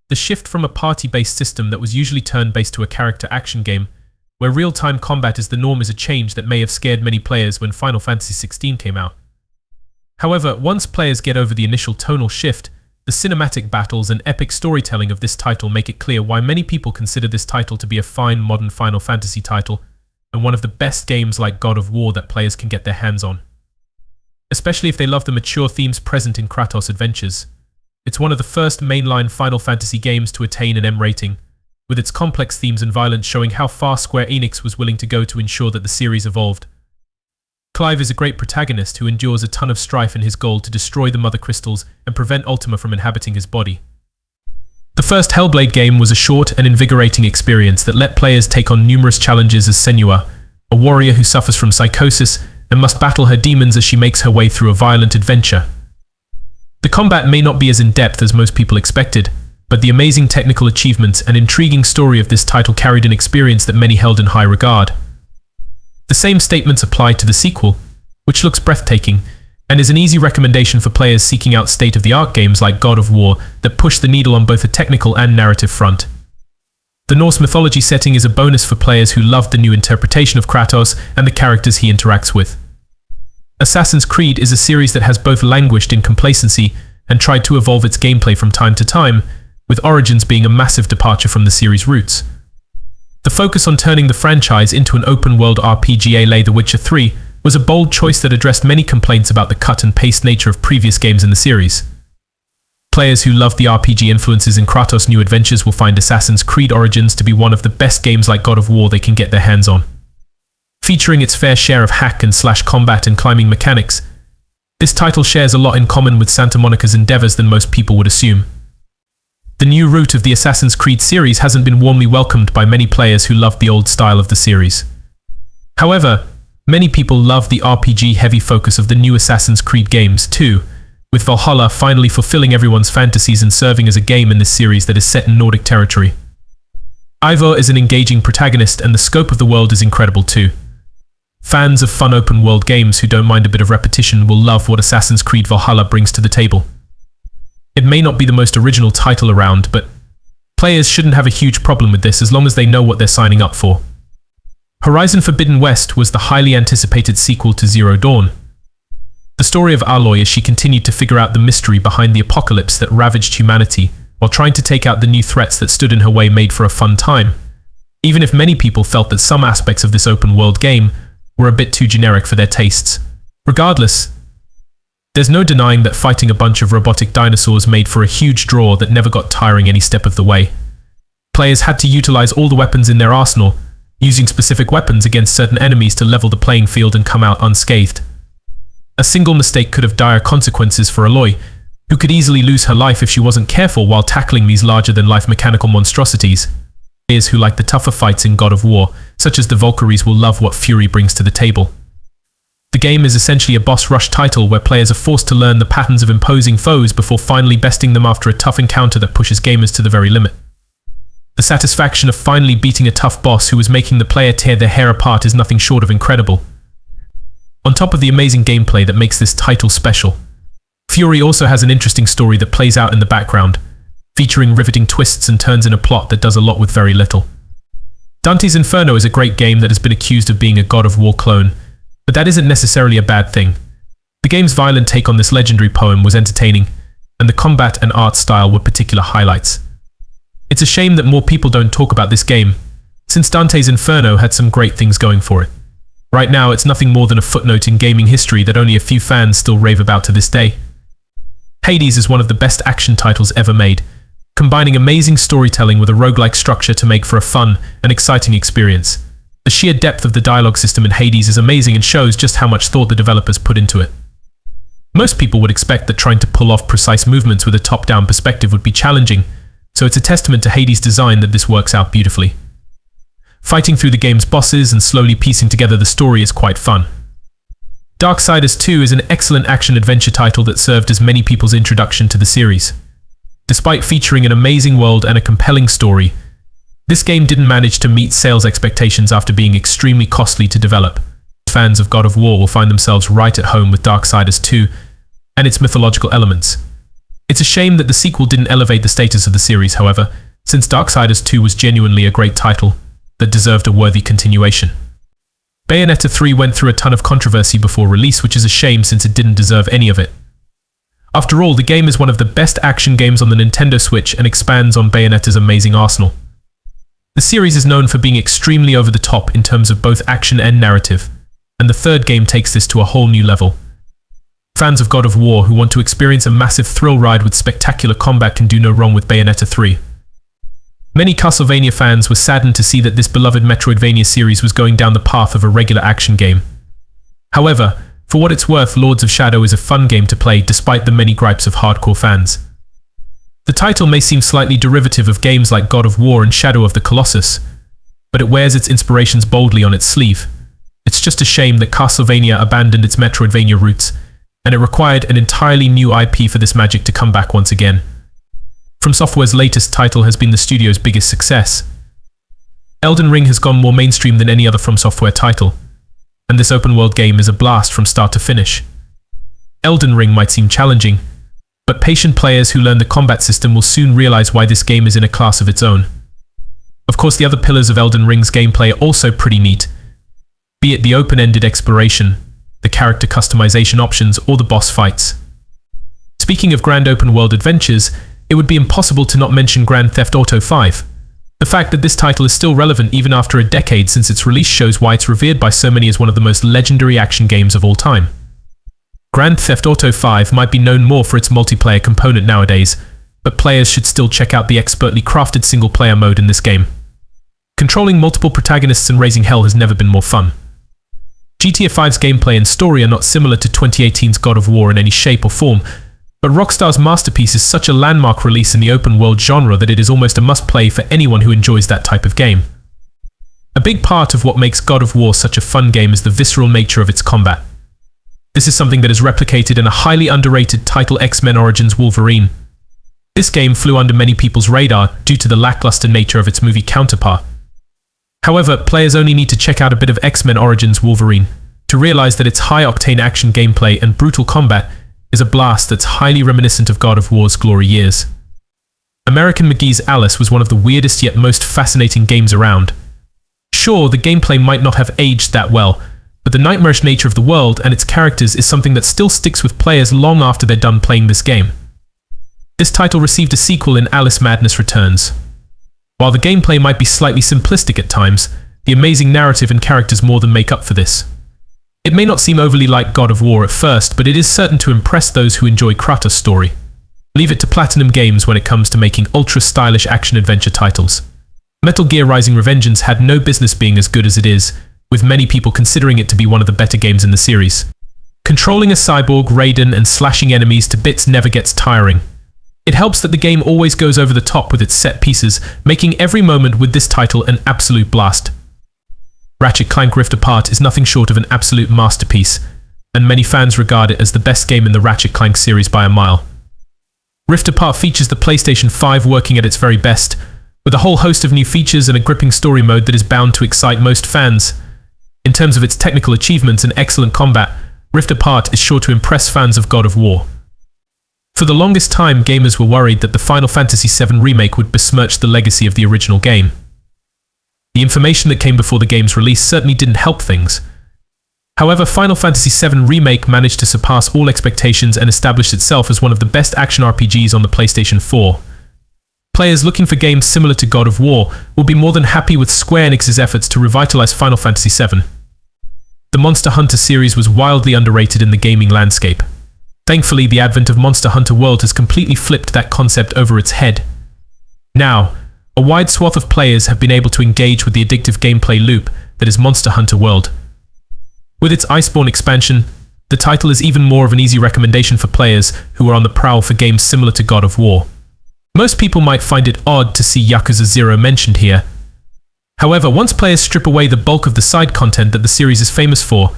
The shift from a party-based system that was usually turn-based to a character action game, where real-time combat is the norm, is a change that may have scared many players when Final Fantasy XVI came out. However, once players get over the initial tonal shift, the cinematic battles and epic storytelling of this title make it clear why many people consider this title to be a fine modern Final Fantasy title and one of the best games like God of War that players can get their hands on. Especially if they love the mature themes present in Kratos' adventures. It's one of the first mainline Final Fantasy games to attain an M rating, with its complex themes and violence showing how far Square Enix was willing to go to ensure that the series evolved. Clive is a great protagonist who endures a ton of strife in his goal to destroy the Mother Crystals and prevent Ultima from inhabiting his body. The first Hellblade game was a short and invigorating experience that let players take on numerous challenges as Senua, a warrior who suffers from psychosis and must battle her demons as she makes her way through a violent adventure. The combat may not be as in-depth as most people expected, but the amazing technical achievements and intriguing story of this title carried an experience that many held in high regard. The same statements apply to the sequel, which looks breathtaking, and is an easy recommendation for players seeking out state-of-the-art games like God of War that push the needle on both a technical and narrative front. The Norse mythology setting is a bonus for players who love the new interpretation of Kratos and the characters he interacts with. Assassin's Creed is a series that has both languished in complacency and tried to evolve its gameplay from time to time, with Origins being a massive departure from the series' roots. The focus on turning the franchise into an open-world RPG The Witcher 3 was a bold choice that addressed many complaints about the cut-and-paste nature of previous games in the series. Players who love the RPG influences in Kratos' new adventures will find Assassin's Creed Origins to be one of the best games like God of War they can get their hands on. Featuring its fair share of hack-and-slash combat and climbing mechanics, this title shares a lot in common with Santa Monica's endeavors than most people would assume. The new route of the Assassin's Creed series hasn't been warmly welcomed by many players who love the old style of the series. However, many people love the RPG-heavy focus of the new Assassin's Creed games too, with Valhalla finally fulfilling everyone's fantasies and serving as a game in this series that is set in Nordic territory. Eivor is an engaging protagonist and the scope of the world is incredible too. Fans of fun open-world games who don't mind a bit of repetition will love what Assassin's Creed Valhalla brings to the table. It may not be the most original title around, but players shouldn't have a huge problem with this as long as they know what they're signing up for. Horizon Forbidden West was the highly anticipated sequel to Zero Dawn. The story of Aloy as she continued to figure out the mystery behind the apocalypse that ravaged humanity while trying to take out the new threats that stood in her way made for a fun time, even if many people felt that some aspects of this open-world game were a bit too generic for their tastes. Regardless, there's no denying that fighting a bunch of robotic dinosaurs made for a huge draw that never got tiring any step of the way. Players had to utilize all the weapons in their arsenal, using specific weapons against certain enemies to level the playing field and come out unscathed. A single mistake could have dire consequences for Aloy, who could easily lose her life if she wasn't careful while tackling these larger-than-life mechanical monstrosities. Players who like the tougher fights in God of War, such as the Valkyries, will love what Fury brings to the table. The game is essentially a boss rush title where players are forced to learn the patterns of imposing foes before finally besting them after a tough encounter that pushes gamers to the very limit. The satisfaction of finally beating a tough boss who was making the player tear their hair apart is nothing short of incredible. On top of the amazing gameplay that makes this title special, Fury also has an interesting story that plays out in the background, featuring riveting twists and turns in a plot that does a lot with very little. Dante's Inferno is a great game that has been accused of being a God of War clone, but that isn't necessarily a bad thing. The game's violent take on this legendary poem was entertaining, and the combat and art style were particular highlights. It's a shame that more people don't talk about this game, since Dante's Inferno had some great things going for it. Right now, it's nothing more than a footnote in gaming history that only a few fans still rave about to this day. Hades is one of the best action titles ever made, combining amazing storytelling with a roguelike structure to make for a fun and exciting experience. The sheer depth of the dialogue system in Hades is amazing and shows just how much thought the developers put into it. Most people would expect that trying to pull off precise movements with a top-down perspective would be challenging, so it's a testament to Hades' design that this works out beautifully. Fighting through the game's bosses and slowly piecing together the story is quite fun. Darksiders 2 is an excellent action-adventure title that served as many people's introduction to the series. Despite featuring an amazing world and a compelling story, this game didn't manage to meet sales expectations after being extremely costly to develop. Fans of God of War will find themselves right at home with Darksiders 2 and its mythological elements. It's a shame that the sequel didn't elevate the status of the series, however, since Darksiders 2 was genuinely a great title that deserved a worthy continuation. Bayonetta 3 went through a ton of controversy before release, which is a shame since it didn't deserve any of it. After all, the game is one of the best action games on the Nintendo Switch and expands on Bayonetta's amazing arsenal. The series is known for being extremely over the top in terms of both action and narrative, and the third game takes this to a whole new level. Fans of God of War who want to experience a massive thrill ride with spectacular combat can do no wrong with Bayonetta 3. Many Castlevania fans were saddened to see that this beloved Metroidvania series was going down the path of a regular action game. However, for what it's worth, Lords of Shadow is a fun game to play despite the many gripes of hardcore fans. The title may seem slightly derivative of games like God of War and Shadow of the Colossus, but it wears its inspirations boldly on its sleeve. It's just a shame that Castlevania abandoned its Metroidvania roots, and it required an entirely new IP for this magic to come back once again. From Software's latest title has been the studio's biggest success. Elden Ring has gone more mainstream than any other From Software title, and this open-world game is a blast from start to finish. Elden Ring might seem challenging, but patient players who learn the combat system will soon realize why this game is in a class of its own. Of course, the other pillars of Elden Ring's gameplay are also pretty neat, be it the open-ended exploration, the character customization options, or the boss fights. Speaking of grand open-world adventures, it would be impossible to not mention Grand Theft Auto 5. The fact that this title is still relevant even after a decade since its release shows why it's revered by so many as one of the most legendary action games of all time. Grand Theft Auto 5 might be known more for its multiplayer component nowadays, but players should still check out the expertly crafted single-player mode in this game. Controlling multiple protagonists and raising hell has never been more fun. GTA 5's gameplay and story are not similar to 2018's God of War in any shape or form, but Rockstar's masterpiece is such a landmark release in the open-world genre that it is almost a must-play for anyone who enjoys that type of game. A big part of what makes God of War such a fun game is the visceral nature of its combat. This is something that is replicated in a highly underrated title, X-Men Origins Wolverine. This game flew under many people's radar due to the lackluster nature of its movie counterpart. However, players only need to check out a bit of X-Men Origins Wolverine to realize that its high-octane action gameplay and brutal combat is a blast that's highly reminiscent of God of War's glory years. American McGee's Alice was one of the weirdest yet most fascinating games around. Sure, the gameplay might not have aged that well, but the nightmarish nature of the world and its characters is something that still sticks with players long after they're done playing this game. This title received a sequel in Alice Madness Returns. While the gameplay might be slightly simplistic at times, the amazing narrative and characters more than make up for this. It may not seem overly like God of War at first, but it is certain to impress those who enjoy Kratos' story. Leave it to Platinum Games when it comes to making ultra-stylish action-adventure titles. Metal Gear Rising: Revengeance had no business being as good as it is, with many people considering it to be one of the better games in the series. Controlling a cyborg, Raiden, and slashing enemies to bits never gets tiring. It helps that the game always goes over the top with its set pieces, making every moment with this title an absolute blast. Ratchet & Clank Rift Apart is nothing short of an absolute masterpiece, and many fans regard it as the best game in the Ratchet & Clank series by a mile. Rift Apart features the PlayStation 5 working at its very best, with a whole host of new features and a gripping story mode that is bound to excite most fans. In terms of its technical achievements and excellent combat, Rift Apart is sure to impress fans of God of War. For the longest time, gamers were worried that the Final Fantasy VII Remake would besmirch the legacy of the original game. The information that came before the game's release certainly didn't help things. However, Final Fantasy VII Remake managed to surpass all expectations and established itself as one of the best action RPGs on the PlayStation 4. Players looking for games similar to God of War will be more than happy with Square Enix's efforts to revitalize Final Fantasy VII. The Monster Hunter series was wildly underrated in the gaming landscape. Thankfully, the advent of Monster Hunter World has completely flipped that concept over its head. Now, a wide swath of players have been able to engage with the addictive gameplay loop that is Monster Hunter World. With its Iceborne expansion, the title is even more of an easy recommendation for players who are on the prowl for games similar to God of War. Most people might find it odd to see Yakuza 0 mentioned here. However, once players strip away the bulk of the side content that the series is famous for,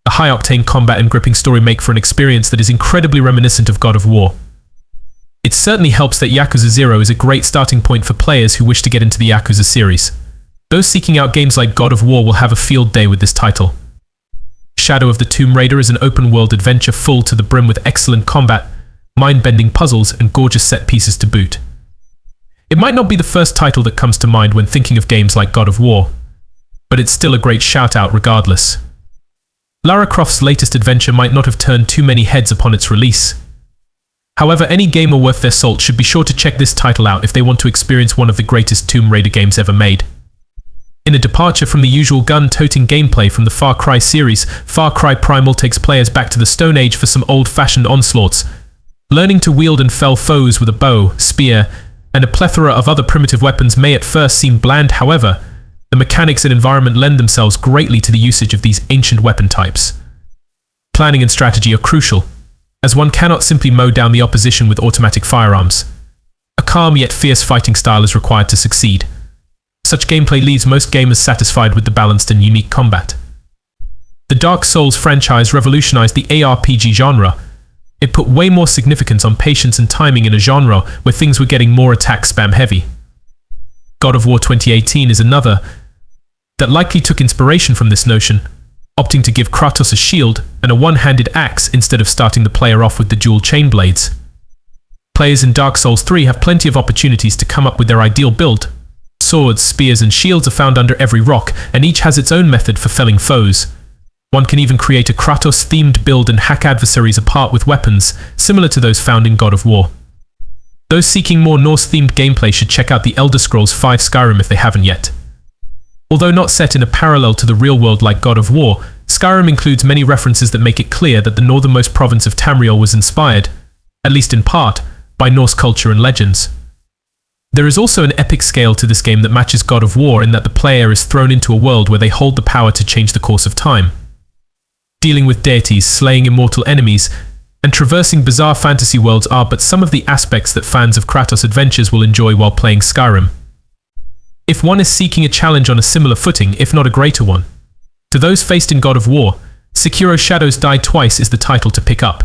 the high-octane combat and gripping story make for an experience that is incredibly reminiscent of God of War. It certainly helps that Yakuza 0 is a great starting point for players who wish to get into the Yakuza series. Those seeking out games like God of War will have a field day with this title. Shadow of the Tomb Raider is an open-world adventure full to the brim with excellent combat, mind-bending puzzles, and gorgeous set pieces to boot. It might not be the first title that comes to mind when thinking of games like God of War, but it's still a great shout-out regardless. Lara Croft's latest adventure might not have turned too many heads upon its release. However, any gamer worth their salt should be sure to check this title out if they want to experience one of the greatest Tomb Raider games ever made. In a departure from the usual gun-toting gameplay from the Far Cry series, Far Cry Primal takes players back to the Stone Age for some old-fashioned onslaughts. Learning to wield and fell foes with a bow, spear, and a plethora of other primitive weapons may at first seem bland. However, the mechanics and environment lend themselves greatly to the usage of these ancient weapon types. Planning and strategy are crucial, as one cannot simply mow down the opposition with automatic firearms. A calm yet fierce fighting style is required to succeed. Such gameplay leaves most gamers satisfied with the balanced and unique combat. The Dark Souls franchise revolutionized the ARPG genre. It put way more significance on patience and timing in a genre where things were getting more attack spam heavy. God of War 2018 is another that likely took inspiration from this notion, opting to give Kratos a shield and a one-handed axe instead of starting the player off with the dual chain blades. Players in Dark Souls 3 have plenty of opportunities to come up with their ideal build. Swords, spears, and shields are found under every rock, and each has its own method for felling foes. One can even create a Kratos-themed build and hack adversaries apart with weapons, similar to those found in God of War. Those seeking more Norse-themed gameplay should check out the Elder Scrolls V Skyrim if they haven't yet. Although not set in a parallel to the real world like God of War, Skyrim includes many references that make it clear that the northernmost province of Tamriel was inspired, at least in part, by Norse culture and legends. There is also an epic scale to this game that matches God of War in that the player is thrown into a world where they hold the power to change the course of time. Dealing with deities, slaying immortal enemies, and traversing bizarre fantasy worlds are but some of the aspects that fans of Kratos adventures will enjoy while playing Skyrim. If one is seeking a challenge on a similar footing, if not a greater one, to those faced in God of War, Sekiro Shadows Die Twice is the title to pick up.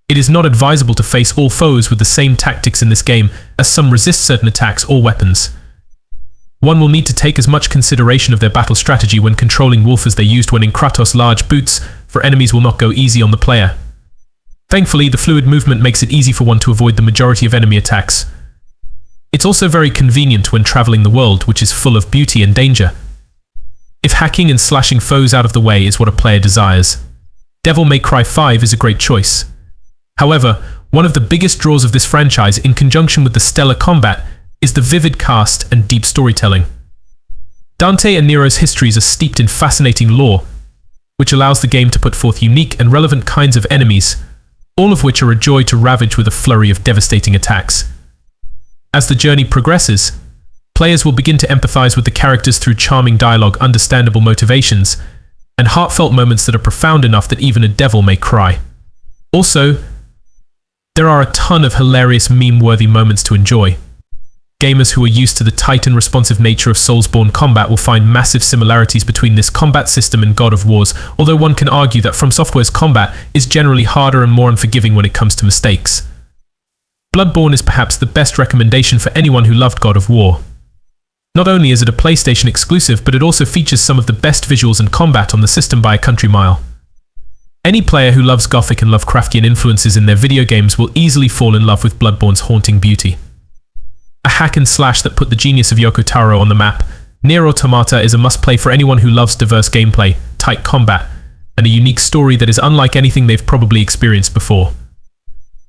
It is not advisable to face all foes with the same tactics in this game, as some resist certain attacks or weapons. One will need to take as much consideration of their battle strategy when controlling Wolf as they used when in Kratos' large boots, for enemies will not go easy on the player. Thankfully, the fluid movement makes it easy for one to avoid the majority of enemy attacks. It's also very convenient when traveling the world, which is full of beauty and danger. If hacking and slashing foes out of the way is what a player desires, Devil May Cry 5 is a great choice. However, one of the biggest draws of this franchise, in conjunction with the stellar combat, is the vivid cast and deep storytelling. Dante and Nero's histories are steeped in fascinating lore, which allows the game to put forth unique and relevant kinds of enemies, all of which are a joy to ravage with a flurry of devastating attacks. As the journey progresses, players will begin to empathize with the characters through charming dialogue, understandable motivations, and heartfelt moments that are profound enough that even a devil may cry. Also, there are a ton of hilarious meme-worthy moments to enjoy. Gamers who are used to the tight and responsive nature of Soulsborne combat will find massive similarities between this combat system and God of War's, although one can argue that From Software's combat is generally harder and more unforgiving when it comes to mistakes. Bloodborne is perhaps the best recommendation for anyone who loved God of War. Not only is it a PlayStation exclusive, but it also features some of the best visuals and combat on the system by a country mile. Any player who loves Gothic and Lovecraftian influences in their video games will easily fall in love with Bloodborne's haunting beauty. A hack and slash that put the genius of Yoko Taro on the map, Nier Automata is a must-play for anyone who loves diverse gameplay, tight combat, and a unique story that is unlike anything they've probably experienced before.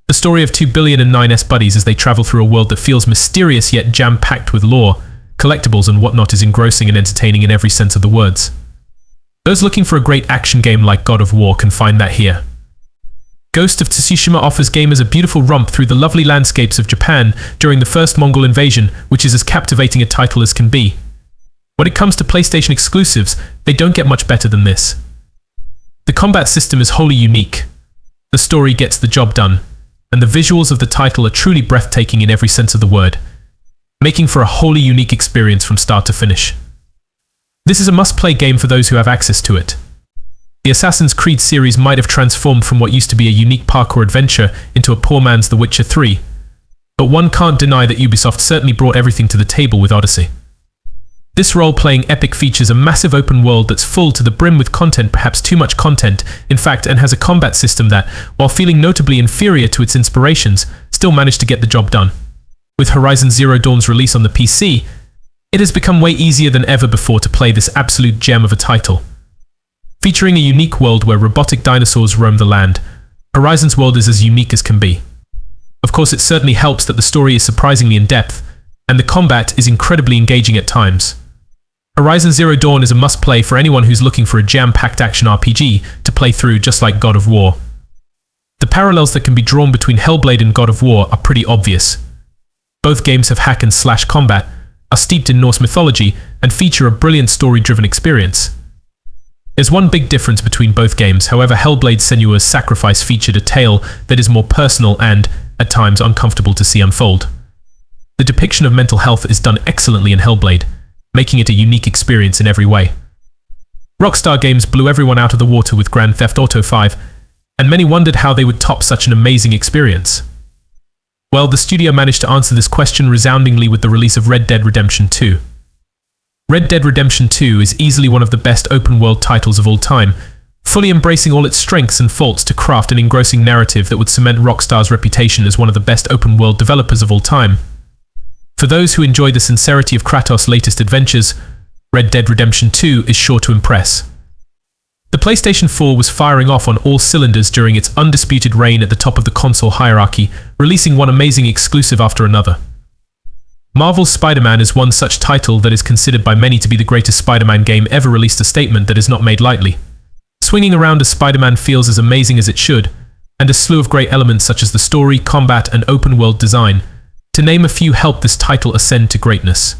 The story of 2 billion and 9S buddies as they travel through a world that feels mysterious yet jam-packed with lore, collectibles and whatnot is engrossing and entertaining in every sense of the words. Those looking for a great action game like God of War can find that here. Ghost of Tsushima offers gamers a beautiful romp through the lovely landscapes of Japan during the first Mongol invasion, which is as captivating a title as can be. When it comes to PlayStation exclusives, they don't get much better than this. The combat system is wholly unique. The story gets the job done, and the visuals of the title are truly breathtaking in every sense of the word, making for a wholly unique experience from start to finish. This is a must-play game for those who have access to it. The Assassin's Creed series might have transformed from what used to be a unique parkour adventure into a poor man's The Witcher 3, but one can't deny that Ubisoft certainly brought everything to the table with Odyssey. This role-playing epic features a massive open world that's full to the brim with content, perhaps too much content, in fact, and has a combat system that, while feeling notably inferior to its inspirations, still managed to get the job done. With Horizon Zero Dawn's release on the PC, it has become way easier than ever before to play this absolute gem of a title. Featuring a unique world where robotic dinosaurs roam the land, Horizon's world is as unique as can be. Of course, it certainly helps that the story is surprisingly in-depth, and the combat is incredibly engaging at times. Horizon Zero Dawn is a must-play for anyone who's looking for a jam-packed action RPG to play through, just like God of War. The parallels that can be drawn between Hellblade and God of War are pretty obvious. Both games have hack-and-slash combat, are steeped in Norse mythology, and feature a brilliant story-driven experience. There's one big difference between both games. However, Hellblade's Senua's Sacrifice featured a tale that is more personal and, at times, uncomfortable to see unfold. The depiction of mental health is done excellently in Hellblade, making it a unique experience in every way. Rockstar Games blew everyone out of the water with Grand Theft Auto 5, and many wondered how they would top such an amazing experience. Well, the studio managed to answer this question resoundingly with the release of Red Dead Redemption 2. Red Dead Redemption 2 is easily one of the best open-world titles of all time, fully embracing all its strengths and faults to craft an engrossing narrative that would cement Rockstar's reputation as one of the best open-world developers of all time. For those who enjoy the sincerity of Kratos' latest adventures, Red Dead Redemption 2 is sure to impress. The PlayStation 4 was firing off on all cylinders during its undisputed reign at the top of the console hierarchy, releasing one amazing exclusive after another. Marvel's Spider-Man is one such title that is considered by many to be the greatest Spider-Man game ever released, a statement that is not made lightly. Swinging around as Spider-Man feels as amazing as it should, and a slew of great elements such as the story, combat, and open-world design, to name a few, help this title ascend to greatness.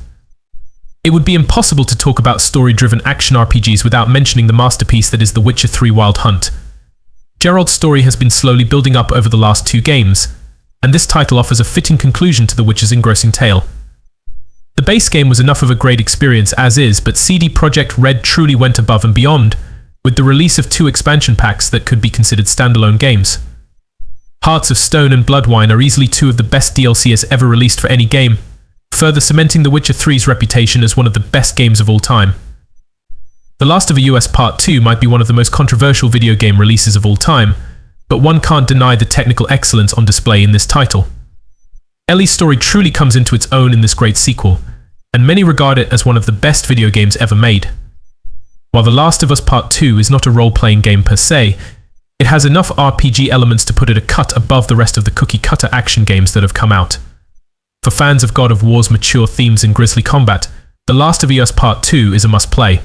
It would be impossible to talk about story-driven action RPGs without mentioning the masterpiece that is The Witcher 3 Wild Hunt. Geralt's story has been slowly building up over the last 2 games, and this title offers a fitting conclusion to The Witcher's engrossing tale. The base game was enough of a great experience as is, but CD Projekt Red truly went above and beyond, with the release of 2 expansion packs that could be considered standalone games. Hearts of Stone and Bloodwine are easily 2 of the best DLCs ever released for any game, further cementing The Witcher 3's reputation as one of the best games of all time. The Last of Us Part 2 might be one of the most controversial video game releases of all time, but one can't deny the technical excellence on display in this title. Ellie's story truly comes into its own in this great sequel, and many regard it as one of the best video games ever made. While The Last of Us Part 2 is not a role-playing game per se, it has enough RPG elements to put it a cut above the rest of the cookie-cutter action games that have come out. For fans of God of War's mature themes and grisly combat, The Last of Us Part 2 is a must-play.